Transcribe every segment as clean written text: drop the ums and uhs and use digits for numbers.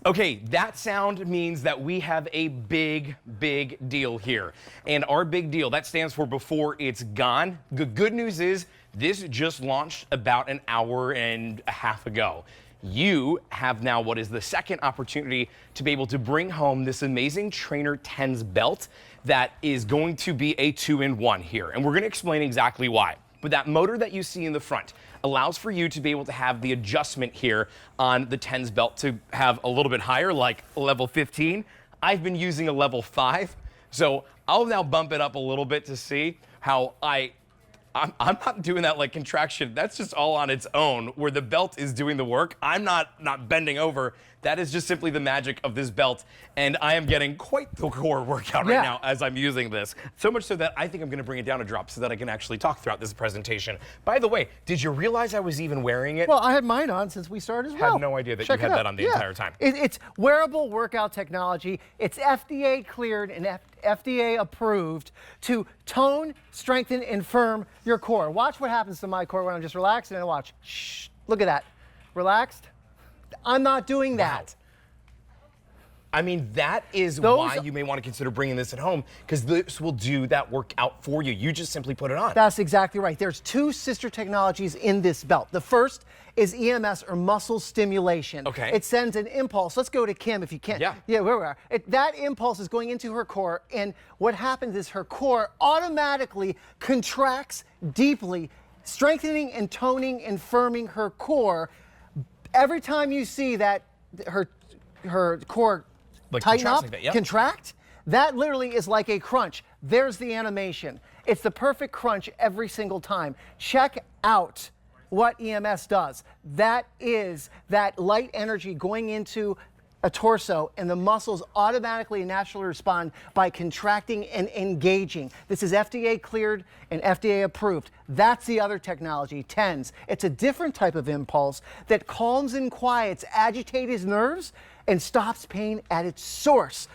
Okay, that sound means that we have a big, big deal here. And our big deal, that stands for before it's gone. The good news is this just launched about an hour and a half ago. You have now what is the second opportunity to be able to bring home this amazing Trainer 10s belt that is going to be a 2-in-1 here. And we're going to explain exactly why. But that motor that you see in the front allows for you to be able to have the adjustment here on the 10s belt to have a little bit higher, like level 15. I've been using a level 5, so I'll now bump it up a little bit to see how I'm not doing that like contraction. That's just all on its own, where the belt is doing the work. I'm not bending over. That is just simply the magic of this belt. And I am getting quite the core workout right now as I'm using this. So much so that I think I'm gonna bring it down a drop so that I can actually talk throughout this presentation. By the way, did you realize I was even wearing it? Well, I had mine on since we started as well. I had no idea that you had that on the entire time. It's wearable workout technology. It's FDA cleared and FDA approved to tone, strengthen, and firm your core. Watch what happens to my core when I'm just relaxing and watch. Shh, look at that. Relaxed. I'm not doing that. I mean, that is why you may want to consider bringing this at home, because this will do that workout for you. You just simply put it on. That's exactly right. There's two sister technologies in this belt. The first is EMS, or muscle stimulation. Okay. It sends an impulse. Let's go to Kim if you can. Yeah. Yeah, where we are. That impulse is going into her core, and what happens is her core automatically contracts deeply, strengthening and toning and firming her core. Every time you see that her core tighten up, contract, that literally is like a crunch. There's the animation. It's the perfect crunch every single time. Check out what EMS does. That is that light energy going into a torso, and the muscles automatically and naturally respond by contracting and engaging. This is FDA cleared and FDA approved. That's the other technology, TENS. It's a different type of impulse that calms and quiets agitated nerves and stops pain at its source.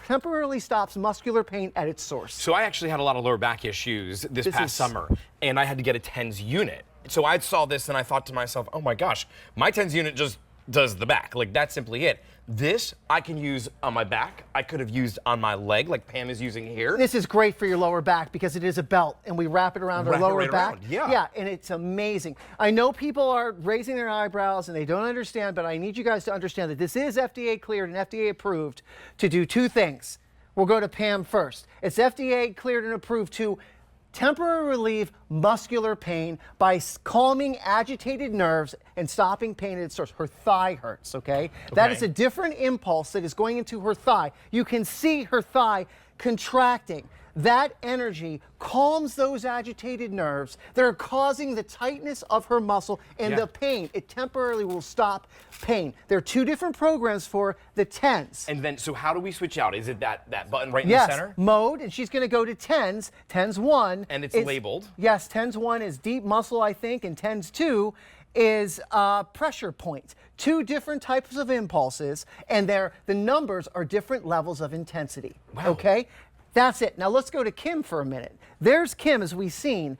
Temporarily stops muscular pain at its source. So I actually had a lot of lower back issues this past summer, and I had to get a TENS unit. So I saw this and I thought to myself, oh my gosh, my TENS unit just does the back. Like, that's simply it. This I can use on my back. I could have used on my leg, like Pam is using here. This is great for your lower back because it is a belt, and we wrap it around our lower back. Yeah, and it's amazing. I know people are raising their eyebrows and they don't understand, but I need you guys to understand that this is FDA cleared and FDA approved to do two things. We'll go to Pam first. It's FDA cleared and approved to temporarily relieve muscular pain by calming agitated nerves and stopping pain at its source. Her thigh hurts, okay? That is a different impulse that is going into her thigh. You can see her thigh contracting. That energy calms those agitated nerves that are causing the tightness of her muscle and the pain. It temporarily will stop pain. There are two different programs for the TENS. And then, so how do we switch out? Is it that button right in the center? Yes, mode, and she's gonna go to TENS, TENS 1. And it's labeled? Yes, TENS 1 is deep muscle, I think, and TENS 2 is pressure point. Two different types of impulses, and the numbers are different levels of intensity, okay? That's it. Now let's go to Kim for a minute. There's Kim, as we've seen.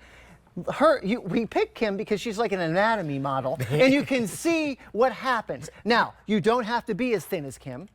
We picked Kim because she's like an anatomy model, and you can see what happens. Now, you don't have to be as thin as Kim.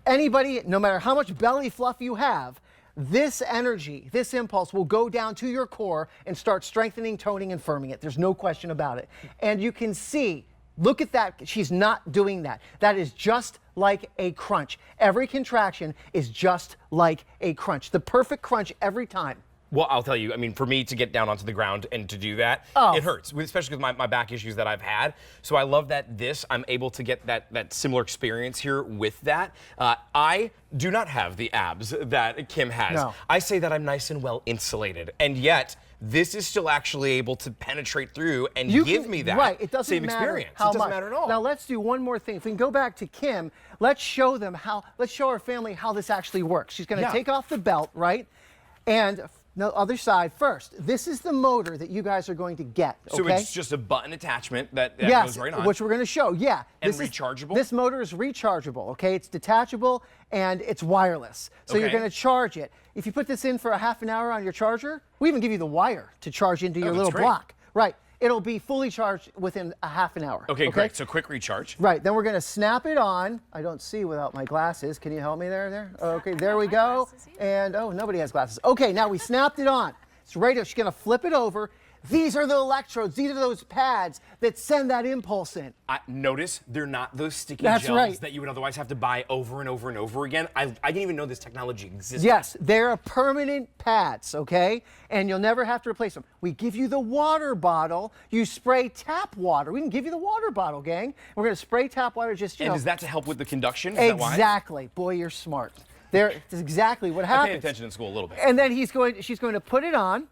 Anybody, no matter how much belly fluff you have, this energy, this impulse will go down to your core and start strengthening, toning, and firming it. There's no question about it. And you can see, look at that. She's not doing that. That is just like a crunch. Every contraction is just like a crunch. The perfect crunch every time. Well, I'll tell you, I mean, for me to get down onto the ground and to do that, it hurts, especially with my back issues that I've had. So I love that I'm able to get that similar experience here with that. I do not have the abs that Kim has. No. I say that I'm nice and well insulated, and yet this is still actually able to penetrate through and give me that same experience. It doesn't matter at all. Now let's do one more thing. If we can go back to Kim, let's show our family how this actually works. She's gonna take off the belt, right? And the other side first. This is the motor that you guys are going to get, okay? So it's just a button attachment that goes right on. Which we're going to show, And rechargeable? This motor is rechargeable, okay? It's detachable and it's wireless. So you're going to charge it. If you put this in for a half an hour on your charger, we even give you the wire to charge into your little block. Right. it'll be fully charged within a half an hour. Okay, great. So quick recharge. Right, then we're gonna snap it on. I don't see without my glasses. Can you help me there? Okay, there we go. And, oh, nobody has glasses. Okay, now we snapped it on. It's right here. She's gonna flip it over. These are the electrodes. These are those pads that send that impulse in. Notice they're not those sticky That's gels right. that you would otherwise have to buy over and over and over again. I didn't even know this technology existed. Yes, they're permanent pads, okay? And you'll never have to replace them. We give you the water bottle. You spray tap water. We can give you the water bottle, gang. We're gonna spray tap water just, you know. And is that to help with the conduction? Is that why? Exactly. Boy, you're smart. That's exactly what happens. I pay attention in school a little bit. And then she's going to put it on.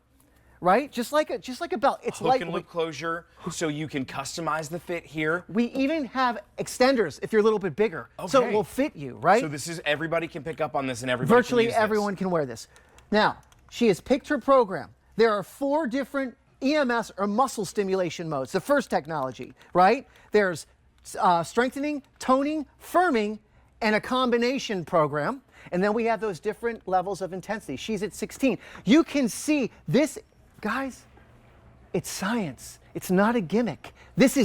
Right? Just like a belt. It's Hook and loop closure, so you can customize the fit here. We even have extenders if you're a little bit bigger. Okay. So it will fit you, right? So this is, everybody can pick up on this and everybody Virtually can use everyone can wear this. Now, she has picked her program. There are 4 different EMS or muscle stimulation modes. The first technology, right? There's strengthening, toning, firming, and a combination program. And then we have those different levels of intensity. She's at 16. You can see this. Guys, it's science. It's not a gimmick. It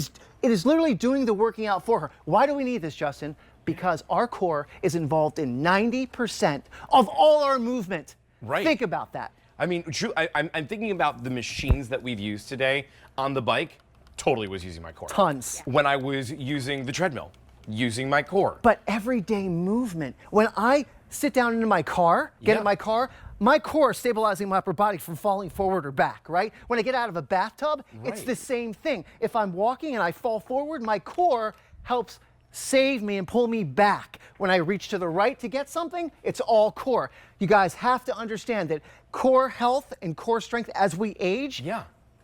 is literally doing the working out for her. Why do we need this, Justin? Because our core is involved in 90% of all our movement. Right. Think about that. I mean, I'm thinking about the machines that we've used today on the bike. Totally was using my core. Tons. When I was using the treadmill, using my core. But everyday movement. When I sit down into my car, get in my car, my core is stabilizing my upper body from falling forward or back, right? When I get out of a bathtub, it's the same thing. If I'm walking and I fall forward, my core helps save me and pull me back. When I reach to the right to get something, it's all core. You guys have to understand that core health and core strength as we age,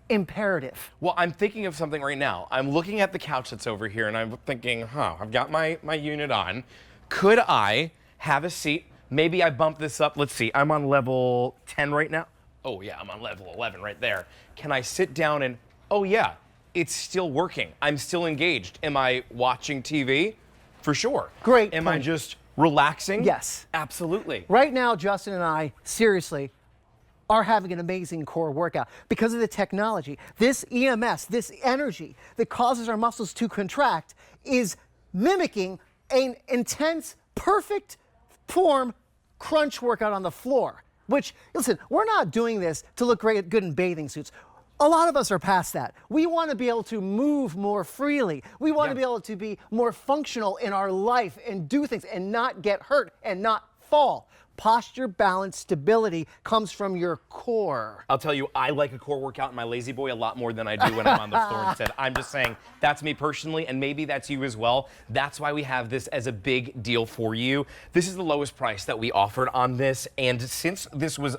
imperative. Well, I'm thinking of something right now. I'm looking at the couch that's over here and I'm thinking, I've got my unit on. Could I have a seat? Maybe I bump this up. Let's see, I'm on level 10 right now. Oh yeah, I'm on level 11 right there. Can I sit down and, oh yeah, it's still working. I'm still engaged. Am I watching TV? For sure. Great Am point. I just relaxing? Yes. Absolutely. Right now, Justin and I, seriously, are having an amazing core workout because of the technology. This EMS, this energy that causes our muscles to contract is mimicking an intense, perfect form crunch workout on the floor, which, listen, we're not doing this to look good in bathing suits. A lot of us are past that. We want to be able to move more freely. We want to be able to be more functional in our life and do things and not get hurt and not fall. Posture, balance, stability comes from your core. I'll tell you, I like a core workout in my lazy boy a lot more than I do when I'm on the floor instead. I'm just saying, that's me personally, and maybe that's you as well. That's why we have this as a big deal for you. This is the lowest price that we offered on this, and since this was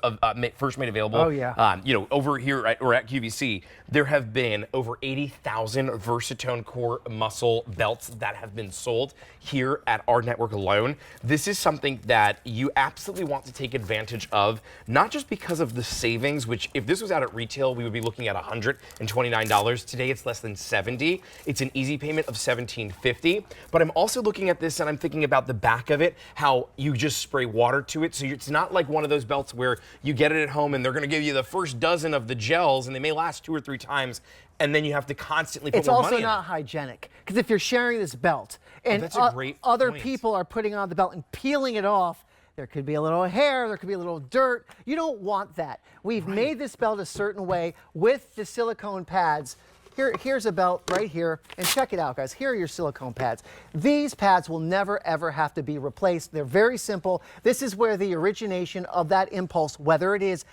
first made available, over here at QVC, there have been over 80,000 Versatone core muscle belts that have been sold here at our network alone. This is something that you absolutely want to take advantage of, not just because of the savings, which if this was out at retail, we would be looking at $129. Today, it's less than $70. It's an easy payment of $17.50. But I'm also looking at this and I'm thinking about the back of it, how you just spray water to it. So it's not like one of those belts where you get it at home and they're going to give you the first dozen of the gels and they may last 2 or 3 times. And then you have to constantly put more money in. It's also not hygienic, because if you're sharing this belt and that's a great other point. people are putting on the belt and peeling it off, there could be a little hair, there could be a little dirt. You don't want that. We've made this belt a certain way with the silicone pads. Here's a belt right here, and check it out, guys. Here are your silicone pads. These pads will never, ever have to be replaced. They're very simple. This is where the origination of that impulse, whether it is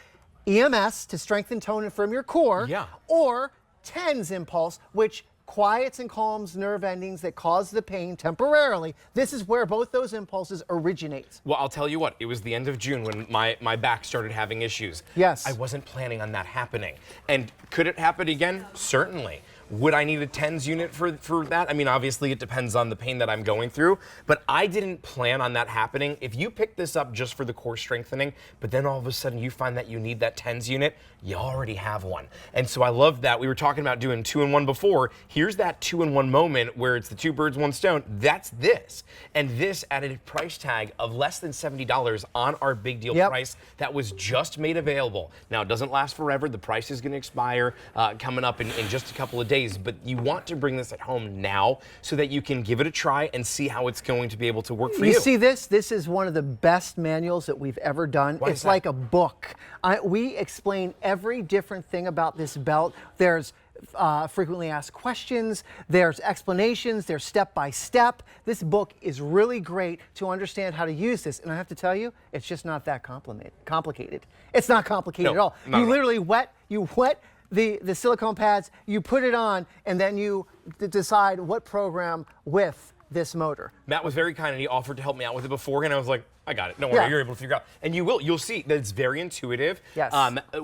EMS to strengthen, tone, and firm your core, or TENS impulse, which quiets and calms nerve endings that cause the pain temporarily. This is where both those impulses originate. Well, I'll tell you what, it was the end of June when my back started having issues. Yes. I wasn't planning on that happening. And could it happen again? Certainly. Would I need a TENS unit for that? I mean, obviously it depends on the pain that I'm going through, but I didn't plan on that happening. If you pick this up just for the core strengthening, but then all of a sudden you find that you need that TENS unit, you already have one. And so I love that. We were talking about doing 2-in-1 before. Here's that 2-in-1 moment where it's the 2 birds, 1 stone. That's this. And this at a price tag of less than $70 on our big deal price that was just made available. Now, it doesn't last forever. The price is going to expire coming up in just a couple of days. But you want to bring this at home now so that you can give it a try and see how it's going to be able to work for you. You see this? This is one of the best manuals that we've ever done. Why it's like a book. We explain every different thing about this belt. There's frequently asked questions, there's explanations, there's step by step. This book is really great to understand how to use this. And I have to tell you, it's just not that complicated. It's not complicated at all. You literally wet the silicone pads, you put it on, and then you decide what program with this motor. Matt was very kind and he offered to help me out with it before, and I was like, I got it. Don't worry, you're able to figure out. And you'll see that it's very intuitive. Yes.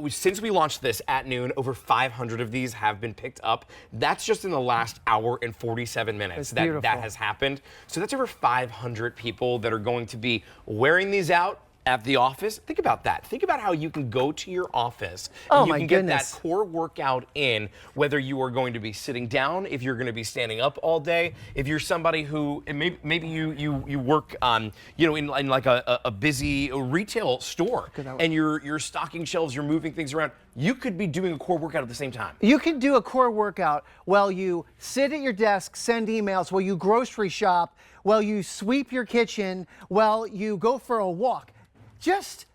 Since we launched this at noon, over 500 of these have been picked up. That's just in the last hour and 47 minutes that has happened. So that's over 500 people that are going to be wearing these out at the office. Think about that. Think about how you can go to your office and you can get that core workout in, whether you are going to be sitting down, if you're going to be standing up all day, if you're somebody who, and maybe you work in like a busy retail store and you're stocking shelves, you're moving things around. You could be doing a core workout at the same time. You can do a core workout while you sit at your desk, send emails, while you grocery shop, while you sweep your kitchen, while you go for a walk. Just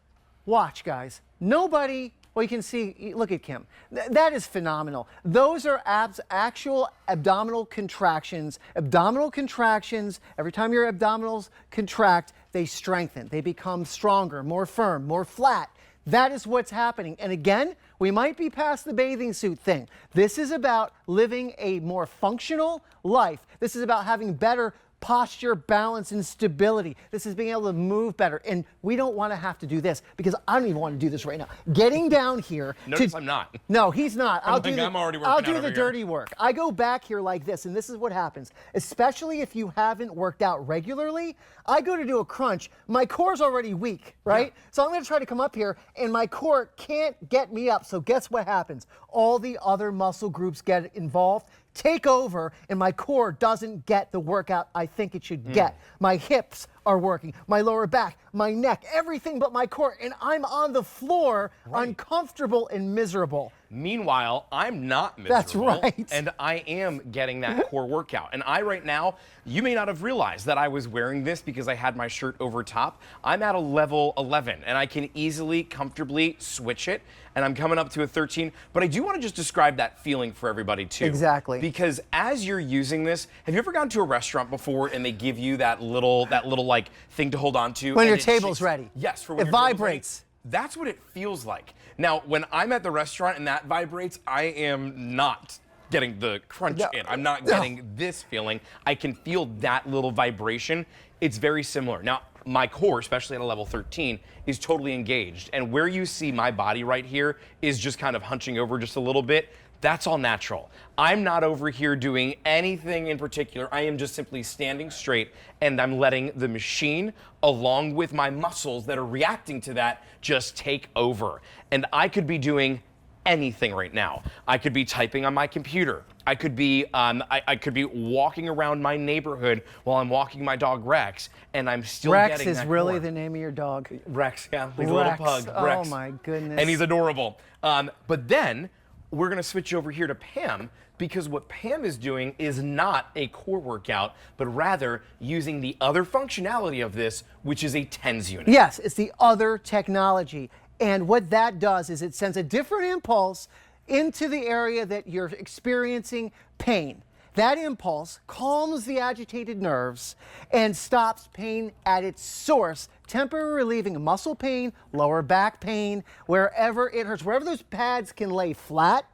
watch, guys. Nobody, well, you can see, look at Kim. That is phenomenal. Those are actual abdominal contractions. Abdominal contractions, every time your abdominals contract, they strengthen. They become stronger, more firm, more flat. That is what's happening. And again, we might be past the bathing suit thing. This is about living a more functional life. This is about having better posture, balance, and stability. This is being able to move better. And we don't want to have to do this because I don't even want to do this right now. Getting down here. Notice I'm not. No, he's not. I'm already working I'll do the dirty work. I go back here like this, and this is what happens. Especially if you haven't worked out regularly, I go to do a crunch. My core's already weak, right? Yeah. So I'm going to try to come up here, and my core can't get me up. So guess what happens? All the other muscle groups get involved, take over, and my core doesn't get the workout I think it should get. My hips are working, my lower back, my neck, everything but my core, and I'm on the floor, uncomfortable and miserable. Meanwhile, I'm not miserable. That's right. And I am getting that core workout. And I right now, you may not have realized that I was wearing this because I had my shirt over top. I'm at a level 11 and I can easily, comfortably switch it. And I'm coming up to a 13. But I do want to just describe that feeling for everybody too. Exactly. Because as you're using this, have you ever gone to a restaurant before and they give you that little like thing to hold on to? When your table's ready. Yes, for when it vibrates. That's what it feels like. Now, when I'm at the restaurant and that vibrates, I am not getting the crunch in. I'm not getting this feeling. I can feel that little vibration. It's very similar. Now, my core, especially at a level 13, is totally engaged. And where you see my body right here is just kind of hunching over just a little bit. That's all natural. I'm not over here doing anything in particular. I am just simply standing straight and I'm letting the machine, along with my muscles that are reacting to that, just take over. And I could be doing anything right now. I could be typing on my computer. I could be I could be walking around my neighborhood while I'm walking my dog Rex, and I'm still getting that core. Rex is really the name of your dog. Rex, yeah, he's a little pug. Rex. Oh my goodness. And he's adorable. But then we're going to switch over here to Pam, because what Pam is doing is not a core workout, but rather using the other functionality of this, which is a TENS unit. Yes, it's the other technology. And what that does is it sends a different impulse into the area that you're experiencing pain. That impulse calms the agitated nerves and stops pain at its source, temporarily relieving muscle pain, lower back pain, wherever it hurts. Wherever those pads can lay flat,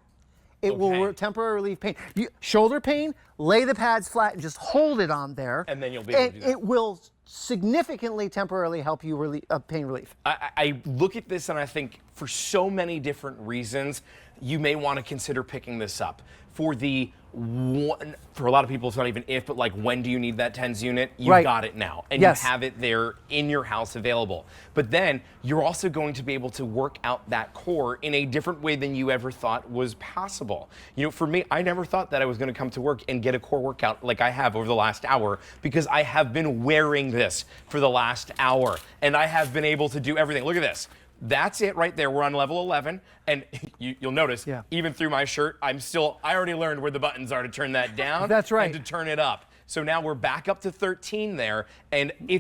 it will temporarily relieve pain. Shoulder pain, lay the pads flat and just hold it on there. And then you'll be able to do that. It will significantly temporarily help you pain relief. I look at this and I think for so many different reasons, you may want to consider picking this up. For the for a lot of people, it's not even if, but like when do you need that TENS unit? You've Right. got it now, and Yes. you have it there in your house available. But then you're also going to be able to work out that core in a different way than you ever thought was possible. You know, for me, I never thought that I was going to come to work and get a core workout like I have over the last hour, because I have been wearing this for the last hour, and I have been able to do everything. Look at this. That's it right there. We're on level 11, and you'll notice, Yeah. even through my shirt, I already learned where the buttons are to turn that down. That's right. And to turn it up. So now we're back up to 13 there, and